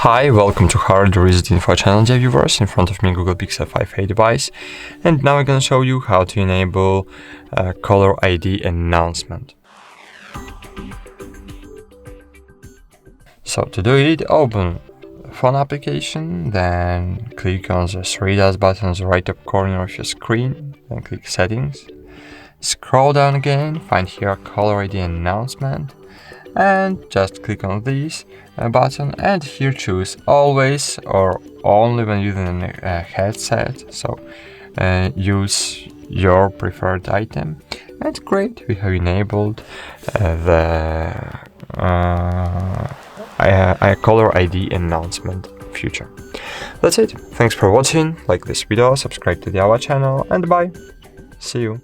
Hi, welcome to HardReset.Info channel, dear viewers. In front of me Google Pixel 5a device, and now I'm gonna show you how to enable caller ID announcement. So to do it, open phone application, then click on the three dots button on the right top corner of your screen, then click settings. Scroll down again, find here caller ID announcement, and just click on this button, and here choose always or only when using a headset. So use your preferred item, and great, we have enabled the caller ID announcement feature. That's it. Thanks for watching. Like this video, subscribe to our channel, and bye. See you.